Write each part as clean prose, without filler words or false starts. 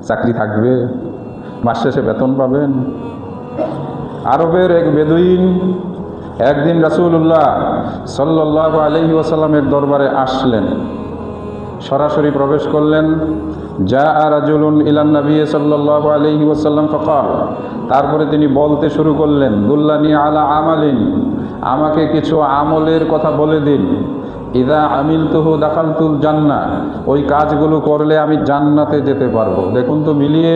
চাকরি থাকবে, মাস শেষে বেতন পাবেন। আরবের এক বেদুইন একদিন রাসূলুল্লাহ সাল্লাল্লাহু আলাইহি ওয়াসাল্লামের দরবারে আসলেন, সরাসরি প্রবেশ করলেন। জাআ রাজুলুন ইলান নবী সাল্লাল্লাহু আলাইহি ওয়াসাল্লাম ফাকাল, তারপরে তিনি বলতে শুরু করলেন, দুল্লানি আলা আমালিন, আমাকে কিছু আমলের কথা বলে দিন। ইদা আমিলতুহু দাখালতুল জান্নাহ, ওই কাজগুলো করলে আমি জান্নাতে যেতে পারবো। দেখুন তো মিলিয়ে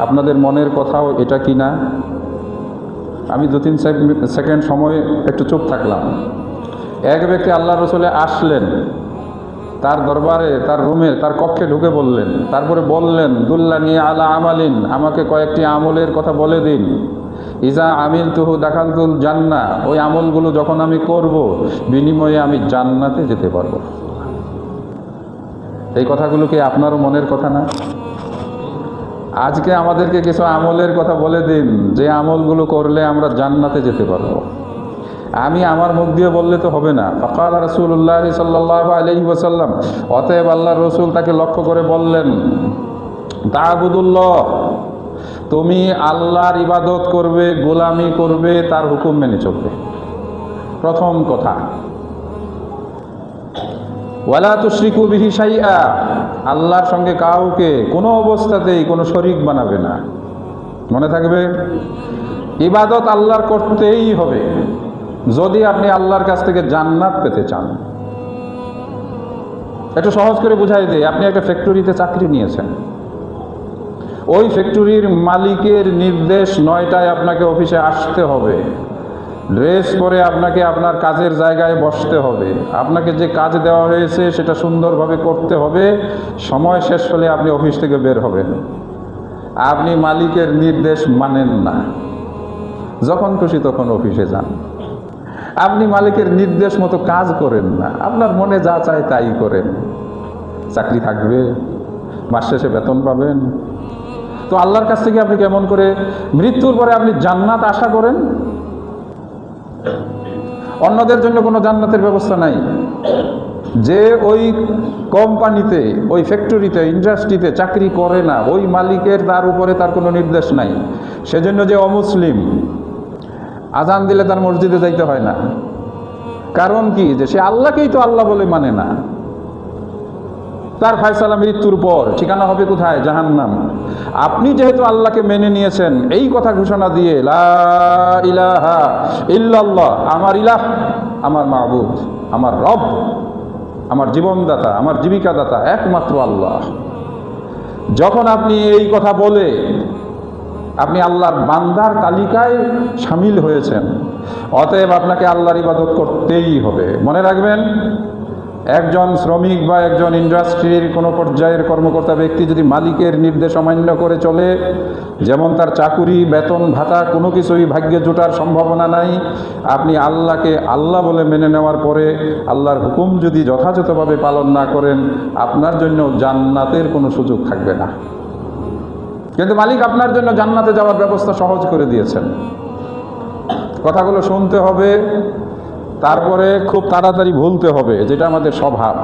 আপনাদের মনের কথাও এটা কি না? আমি 2-3 সেকেন্ড সময় একটু চুপ থাকলাম। এক ব্যক্তি আল্লাহ রসুলে আসলেন, তার দরবারে, তার রুমে, তার কক্ষে ঢুকে বললেন, তারপরে বললেন, দুল্লানি আলা আমালিন, আমাকে কয়েকটি আমলের কথা বলে দিন। ইজা আমিলতুহু দাখালতুল জান্নাহ, ওই আমলগুলো যখন আমি করব বিনিময়ে আমি জান্নাতে যেতে পারবো। এই কথাগুলো কি আপনারও মনের কথা না? আজকে আমাদেরকে কিছু আমলের কথা বলে দিন, যে আমলগুলো করলে আমরা জান্নাতে যেতে পারবো। আমি আমার মুখ দিয়ে বললে তো হবে না। ফাকাল রাসূলুল্লাহ সাল্লাল্লাহু আলাইহি ওয়াসাল্লাম, অতএব আল্লাহর রাসূল তাকে লক্ষ্য করে বললেন, তা'বুদুল্লাহ, তুমি আল্লাহর ইবাদত করবে, গোলামি করবে, তার হুকুম মেনে চলবে। প্রথম কথা। ওয়ালা তুশরিকু বিহি শাইআ, আল্লাহর সঙ্গে কাউকে কোনো অবস্থাতেই কোনো শরীক বানাবে না। মনে থাকবে, ইবাদত আল্লাহর করতেই হবে যদি আপনি আল্লাহর কাছ থেকে জান্নাত পেতে চান। একটু সহজ করে বুঝাই দেই, আপনি একটা ফ্যাক্টরিতে চাকরি নিয়েছেন, ওই ফ্যাক্টরির মালিকের নির্দেশ 9টায় আপনাকে অফিসে আসতে হবে, ড্রেস পরে আপনাকে আপনার কাজের জায়গায় বসতে হবে, আপনাকে যে কাজ দেওয়া হয়েছে সেটা সুন্দরভাবে করতে হবে, সময় শেষ হলে আপনি অফিস থেকে বের হবেন। আপনি মালিকের নির্দেশ মানেন না, যখন খুশি তখন অফিসে যান। আপনি মালিকের নির্দেশ মতো কাজ করেন না, আপনার মনে যা চায় তাই করেন। চাকরি থাকবে, মাস শেষে বেতন পাবেন। তো আল্লাহর কাছ থেকে আপনি কেমন করে মৃত্যুর পরে আপনি জান্নাত আশা করেন? অন্যদের জন্য কোনো জান্নাতের ব্যবস্থা নাই। যে ওই কোম্পানিতে, ওই ফ্যাক্টরিতে, ইন্ডাস্ট্রিতে চাকরি করে না, ওই মালিকের তার উপরে তার কোনো নির্দেশ নাই। সেজন্য যে অমুসলিম, আজান দিলে তার মসজিদে যাইতে হয় না। কারণ কি? যে সে আল্লাহকেই তো আল্লাহ বলে মানে না। তার ফায়সালা মৃত্যুর পর, ঠিকানা হবে কোথায়? জাহান্নাম। আপনি যেহেতু আল্লাহকে মেনে নিয়েছেন, এই কথা ঘোষণা দিয়ে, লা ইলাহা ইল্লাল্লাহ, আমার ইলাহ, আমার মাবুদ, আমার রব, আমার জীবনদাতা, আমার জীবিকাদাতা একমাত্র আল্লাহ। যখন আপনি এই কথা বলে আপনি আল্লাহর বান্দার তালিকায় শামিল হয়েছেন, অতএব আপনাকে আল্লাহর ইবাদত করতেই হবে। মনে রাখবেন, একজন শ্রমিক বা একজন ইন্ডাস্ট্রির কোনো পর্যায়ের কর্মকর্তা ব্যক্তি যদি মালিকের নির্দেশ অমান্য করে চলে, যেমন তার চাকুরি, বেতন, ভাতা কোনো কিছুই ভাগ্যে জোটার সম্ভাবনা নাই, আপনি আল্লাহকে আল্লাহ বলে মেনে নেওয়ার পরে আল্লাহর হুকুম যদি যথাযথভাবে পালন না করেন, আপনার জন্য জান্নাতের কোনো সুযোগ থাকবে না। কিন্তু মালিক আপনার জন্য জান্নাতে যাওয়ার ব্যবস্থা সহজ করে দিয়েছেন। কথাগুলো শুনতে হবে, তারপরে খুব তাড়াতাড়ি ভুলতে হবে, যেটা আমাদের স্বভাব।